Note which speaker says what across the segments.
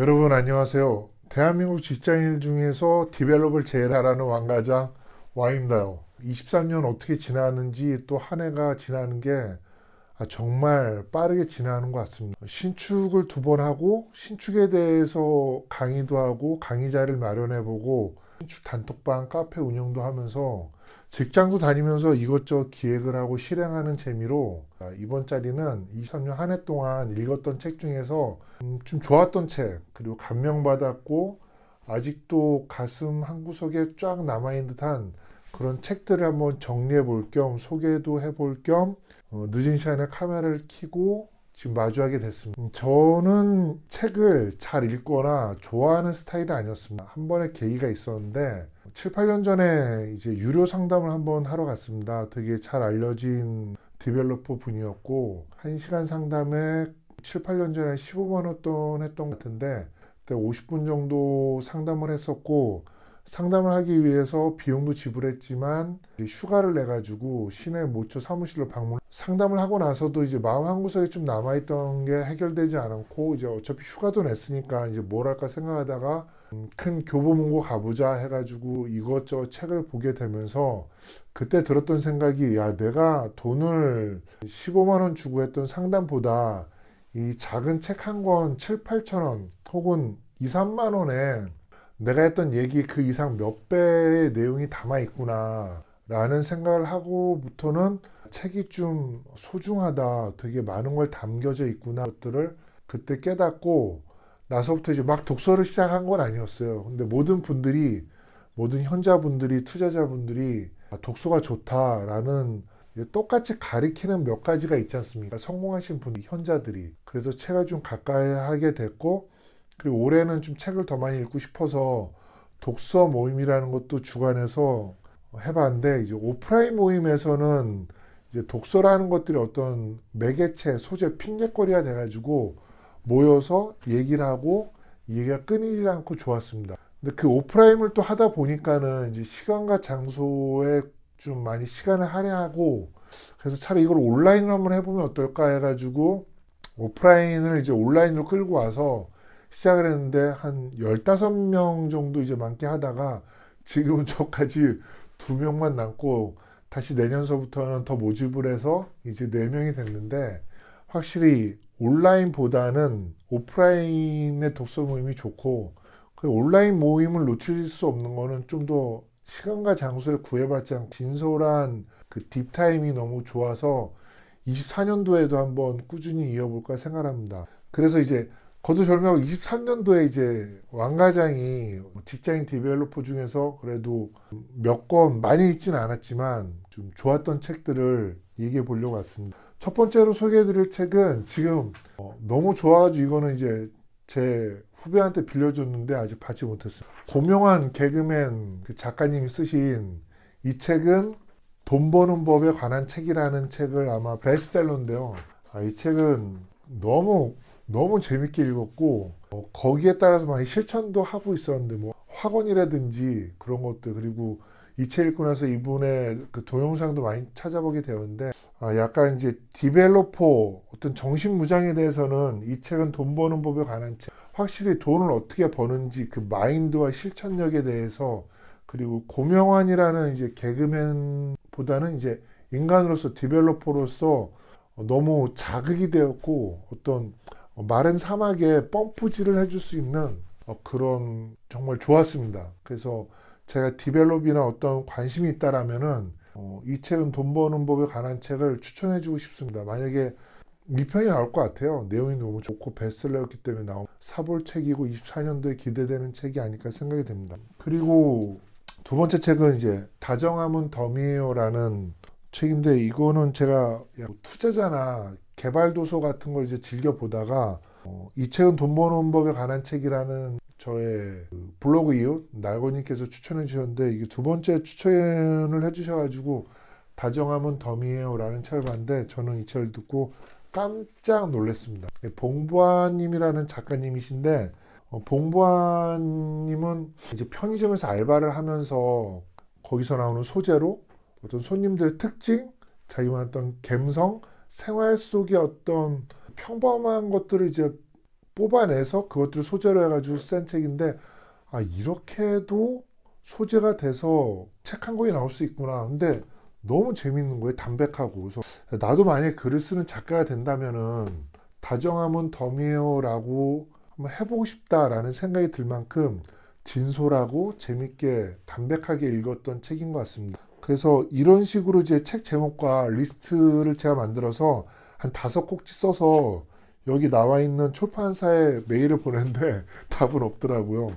Speaker 1: 여러분 안녕하세요. 대한민국 직장인 중에서 디벨롭을 제일 잘하는 왕과장 와입니다요. 23년 어떻게 지나는지 또 한 해가 지나는 게 정말 빠르게 지나는 것 같습니다. 신축을 두 번 하고 신축에 대해서 강의도 하고 강의 자리를 마련해보고 신축 단톡방 카페 운영도 하면서 직장도 다니면서 이것저것 기획을 하고 실행하는 재미로 이번 자리는 23년 한 해 동안 읽었던 책 중에서 좀 좋았던 책, 그리고 감명받았고 아직도 가슴 한구석에 쫙 남아있는 듯한 그런 책들을 한번 정리해 볼 겸 소개도 해볼 겸 늦은 시간에 카메라를 켜고 지금 마주하게 됐습니다. 저는 책을 잘 읽거나 좋아하는 스타일이 아니었습니다. 한 번의 계기가 있었는데 7, 8년 전에 이제 유료 상담을 한번 하러 갔습니다. 되게 잘 알려진 디벨로퍼 분이었고 1시간 상담에 7, 8년 전에 15만 원 했던 것 같은데 그때 50분 정도 상담을 했었고 상담을 하기 위해서 비용도 지불했지만 휴가를 내가지고 시내 모처 사무실로 방문. 상담을 하고 나서도 이제 마음 한구석에 좀 남아있던 게 해결되지 않았고 이제 어차피 휴가도 냈으니까 이제 뭘 할까 생각하다가 큰 교보문고 가보자 해가지고 이것저것 책을 보게 되면서 그때 들었던 생각이 야 내가 돈을 15만 원 주고 했던 상담보다 이 작은 책 한 권 7, 8천 원 혹은 2, 3만 원에 내가 했던 얘기 그 이상 몇 배의 내용이 담아 있구나 라는 생각을 하고부터는 책이 좀 소중하다, 되게 많은 걸 담겨져 있구나 것들을 그때 깨닫고 나서부터 이제 막 독서를 시작한 건 아니었어요. 근데 모든 현자분들이 투자자분들이 독서가 좋다라는 똑같이 가리키는 몇 가지가 있지 않습니까? 성공하신 분들, 현자들이. 그래서 책을 좀 가까이 하게 됐고 그리고 올해는 좀 책을 더 많이 읽고 싶어서 독서 모임이라는 것도 주관해서 해봤는데 이제 오프라인 모임에서는 이제 독서라는 것들이 어떤 매개체, 소재, 핑계거리가 돼가지고 모여서 얘기를 하고 얘기가 끊이지 않고 좋았습니다. 근데 그 오프라인을 또 하다 보니까는 이제 시간과 장소에 좀 많이 시간을 할애하고 그래서 차라리 이걸 온라인으로 한번 해보면 어떨까 해가지고 오프라인을 이제 온라인으로 끌고 와서 시작을 했는데 한 15명 정도 이제 많게 하다가 지금은 저까지 2명만 남고 다시 내년서부터는 더 모집을 해서 이제 4명이 됐는데 확실히 온라인보다는 오프라인의 독서 모임이 좋고 그 온라인 모임을 놓칠 수 없는 거는 좀 더 시간과 장소에 구애받지 않고 진솔한 그 딥타임이 너무 좋아서 24년도에도 한번 꾸준히 이어볼까 생각합니다. 그래서 이제 거두절미하고 23년도에 이제 왕과장이 직장인 디벨로퍼 중에서 그래도 몇 권 많이 읽지는 않았지만 좀 좋았던 책들을 얘기해 보려고 왔습니다. 첫 번째로 소개해 드릴 책은 지금 너무 좋아가지고 이거는 이제 제 후배한테 빌려줬는데 아직 받지 못했어요. 고명환 개그맨 그 작가님이 쓰신 이 책은 돈 버는 법에 관한 책이라는 책을 아마 베스트셀러인데요. 이 책은 너무 재밌게 읽었고 거기에 따라서 많이 실천도 하고 있었는데 뭐 학원이라든지 그런 것들 그리고 이 책 읽고 나서 이분의 그 동영상도 많이 찾아보게 되었는데 약간 이제 디벨로퍼 어떤 정신무장에 대해서는 이 책은 돈 버는 법에 관한 책 확실히 돈을 어떻게 버는지 그 마인드와 실천력에 대해서 그리고 고명환이라는 이제 개그맨보다는 이제 인간으로서 디벨로퍼로서 너무 자극이 되었고 어떤 마른 사막에 펌프질을 해줄 수 있는 그런 정말 좋았습니다. 그래서 제가 디벨롭이나 어떤 관심이 있다라면은 이 책은 돈 버는 법에 관한 책을 추천해주고 싶습니다. 만약에 2편이 나올 것 같아요. 내용이 너무 좋고 베스트셀러였기 때문에 나온 사볼 책이고 24년도에 기대되는 책이 아닐까 생각이 됩니다. 그리고 두 번째 책은 이제 다정함은 덤이에요라는 책인데 이거는 제가 투자자나 개발 도서 같은 걸 이제 즐겨 보다가 이 책은 돈 버는 법에 관한 책이라는 저의 그 블로그 이웃 날고님께서 추천해 주셨는데 이게 두 번째 추천을 해 주셔가지고 다정함은 덤이에요라는 책을 봤는데 저는 이 책을 듣고 깜짝 놀랐습니다. 봉부아님이라는 작가님이신데 봉부아님은 이제 편의점에서 알바를 하면서 거기서 나오는 소재로 어떤 손님들의 특징, 자기만 어떤 감성, 생활 속의 어떤 평범한 것들을 이제 뽑아내서 그것들을 소재로 해가지고 쓴 책인데, 아, 이렇게도 소재가 돼서 책 한 권이 나올 수 있구나. 근데 너무 재밌는 거예요. 담백하고. 그래서 나도 만약에 글을 쓰는 작가가 된다면은 다정함은 덤이에요라고 한번 해보고 싶다라는 생각이 들 만큼 진솔하고 재밌게 담백하게 읽었던 책인 것 같습니다. 그래서 이런 식으로 제 책 제목과 리스트를 제가 만들어서 한 5꼭지 써서 여기 나와 있는 출판사에 메일을 보냈는데 답은 없더라고요.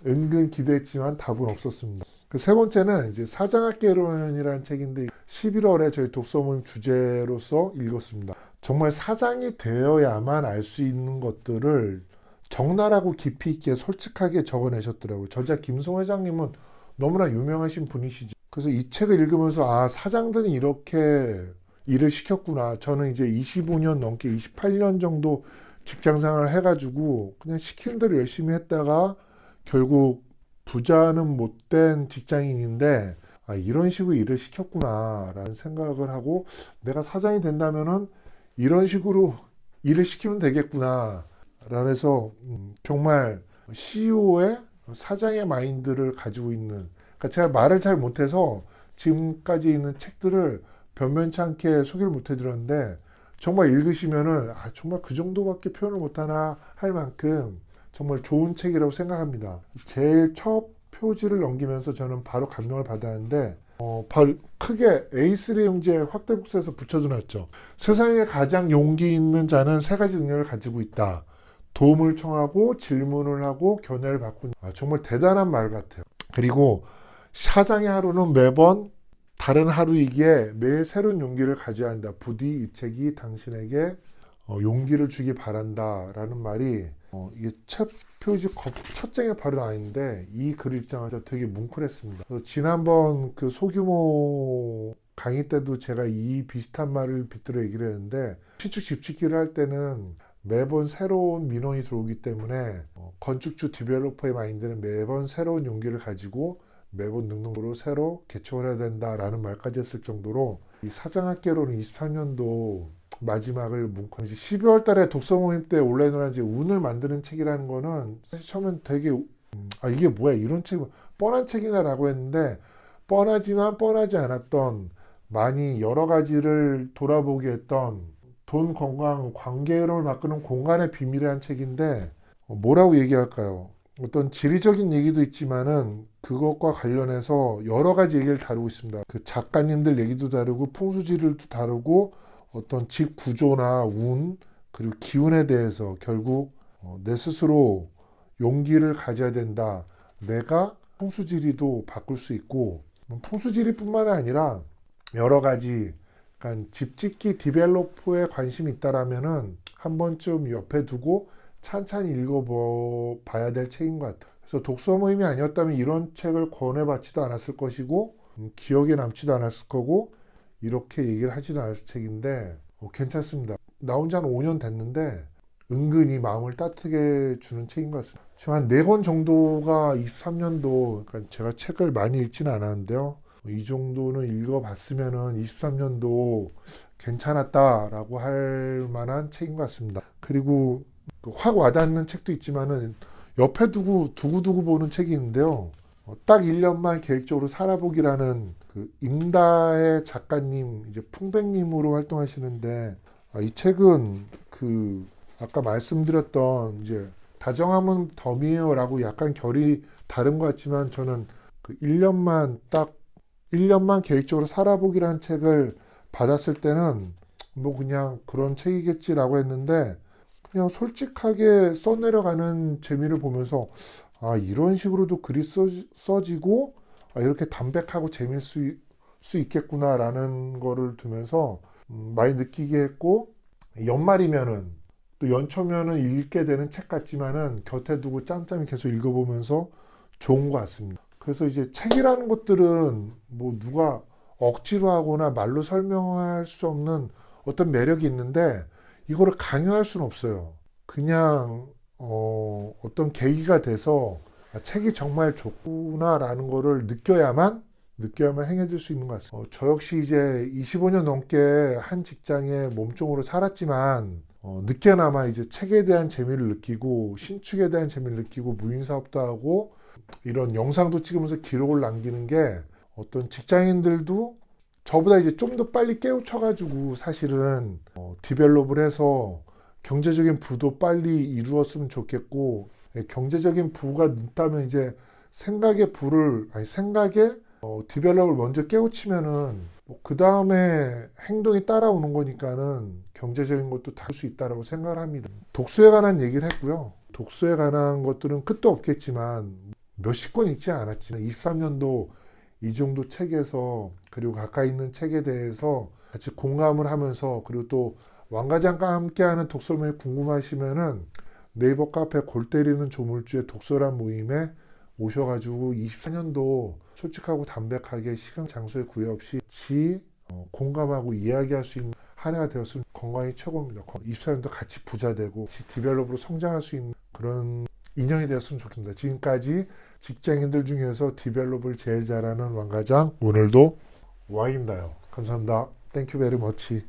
Speaker 1: 은근 기대했지만 답은 없었습니다. 그 세 번째는 이제 사장학개론이라는 책인데 11월에 저희 독서 모임 주제로서 읽었습니다. 정말 사장이 되어야만 알 수 있는 것들을 적나라하고 깊이 있게 솔직하게 적어내셨더라고요. 저자 김송 회장님은 너무나 유명하신 분이시죠. 그래서 이 책을 읽으면서 아, 사장들은 이렇게 일을 시켰구나. 저는 이제 25년 넘게 28년 정도 직장 생활을 해가지고 그냥 시키는 대로 열심히 했다가 결국 부자는 못된 직장인인데 아, 이런 식으로 일을 시켰구나라는 생각을 하고 내가 사장이 된다면은 이런 식으로 일을 시키면 되겠구나. 라서 정말 CEO의 사장의 마인드를 가지고 있는 그러니까 제가 말을 잘 못해서 지금까지 있는 책들을 변변치 않게 소개를 못 해드렸는데 정말 읽으시면은 아, 정말 그 정도밖에 표현을 못하나 할 만큼 정말 좋은 책이라고 생각합니다. 제일 첫 표지를 넘기면서 저는 바로 감명을 받았는데 바로 크게 A3 용지에 확대 복사해서 붙여줘놨죠. 세상에 가장 용기 있는 자는 3가지 능력을 가지고 있다. 도움을 청하고 질문을 하고 견해를 받고 아, 정말 대단한 말 같아요. 그리고 사장의 하루는 매번 다른 하루이기에 매일 새로운 용기를 가져야 한다. 부디 이 책이 당신에게 용기를 주기 바란다 라는 말이 이게 첫 표지 첫 장에 바로 나와 있는데 이 글을 읽자마자 되게 뭉클했습니다. 지난번 그 소규모 강의 때도 제가 이 비슷한 말을 빗들어 얘기를 했는데 신축 집짓기를 할 때는 매번 새로운 민원이 들어오기 때문에 건축주 디벨로퍼의 마인드는 매번 새로운 용기를 가지고 매번 능력으로 새로 개척을 해야 된다라는 말까지 했을 정도로 이 사장학개론은 23년도 마지막을 뭉클 12월 달에 독서 모임 때 온라인으로 한 운을 만드는 책이라는 거는 사실 처음엔 되게 아 이게 뭐야 이런 책 뻔한 책이나 라고 했는데 뻔하지만 뻔하지 않았던 많이 여러 가지를 돌아보게 했던 돈, 건강, 관계를 바꾸는 공간의 비밀이라는 책인데 뭐라고 얘기할까요? 어떤 지리적인 얘기도 있지만은 그것과 관련해서 여러 가지 얘기를 다루고 있습니다. 그 작가님들 얘기도 다루고 풍수지리도 다루고 어떤 집 구조나 운 그리고 기운에 대해서 결국 내 스스로 용기를 가져야 된다. 내가 풍수지리도 바꿀 수 있고 풍수지리뿐만 아니라 여러 가지 그러니까 집짓기 디벨로퍼에 관심이 있다라면은 한 번쯤 옆에 두고 찬찬히 읽어봐야 될 책인 것 같아요. 그래서 독서 모임이 아니었다면 이런 책을 권해받지도 않았을 것이고 기억에 남지도 않았을 거고 이렇게 얘기를 하지도 않았을 책인데 괜찮습니다. 나온 지 한 5년 됐는데 은근히 마음을 따뜻하게 주는 책인 것 같습니다. 지금 한 4권 정도가 23년도 그러니까 제가 책을 많이 읽지는 않았는데요. 이 정도는 읽어봤으면은 23년도 괜찮았다라고 할 만한 책인 것 같습니다. 그리고 확 와닿는 책도 있지만은 옆에 두고 보는 책이 있는데요. 딱 1년만 계획적으로 살아보기라는 그 임다의 작가님, 이제 풍백님으로 활동하시는데 이 책은 그 아까 말씀드렸던 이제 다정함은 덤이에요라고 약간 결이 다른 것 같지만 저는 그 1년만 계획적으로 살아보기라는 책을 받았을 때는 뭐 그냥 그런 책이겠지라고 했는데 그냥 솔직하게 써내려가는 재미를 보면서 아 이런 식으로도 글이 써지고 아, 이렇게 담백하고 재미일 수 있겠구나라는 거를 두면서 많이 느끼게 했고 연말이면은 또 연초면은 읽게 되는 책 같지만은 곁에 두고 짬짬이 계속 읽어보면서 좋은 것 같습니다. 그래서 이제 책이라는 것들은 뭐 누가 억지로 하거나 말로 설명할 수 없는 어떤 매력이 있는데 이거를 강요할 수는 없어요. 그냥 어떤 계기가 돼서 아, 책이 정말 좋구나라는 거를 느껴야만 행해질 수 있는 것 같습니다. 저 역시 이제 25년 넘게 한 직장에 몸종으로 살았지만 늦게나마 이제 책에 대한 재미를 느끼고 신축에 대한 재미를 느끼고 무인사업도 하고 이런 영상도 찍으면서 기록을 남기는 게 어떤 직장인들도 저보다 이제 좀 더 빨리 깨우쳐가지고 사실은 디벨롭을 해서 경제적인 부도 빨리 이루었으면 좋겠고, 경제적인 부가 늦다면 이제 생각의 부를 아니 생각에 디벨롭을 먼저 깨우치면은 그 다음에 행동이 따라오는 거니까는 경제적인 것도 다를 수 있다라고 생각을 합니다. 독서에 관한 얘기를 했고요. 독서에 관한 것들은 끝도 없겠지만 몇십 권 읽지 않았지만 23년도 이 정도 책에서 그리고 가까이 있는 책에 대해서 같이 공감을 하면서 그리고 또 왕과장과 함께하는 독서모임 궁금하시면은 네이버 카페 골 때리는 조물주의 독서란 모임에 오셔가지고 24년도 솔직하고 담백하게 시간 장소에 구애 없이 같이 공감하고 이야기할 수 있는 한 해가 되었으면 건강이 최고입니다. 24년도 같이 부자 되고 같이 디벨롭으로 성장할 수 있는 그런 인연이 되었으면 좋겠습니다. 지금까지 직장인들 중에서 디벨롭을 제일 잘하는 왕과장 오늘도 와입니다요. 감사합니다. 땡큐 베리 머치.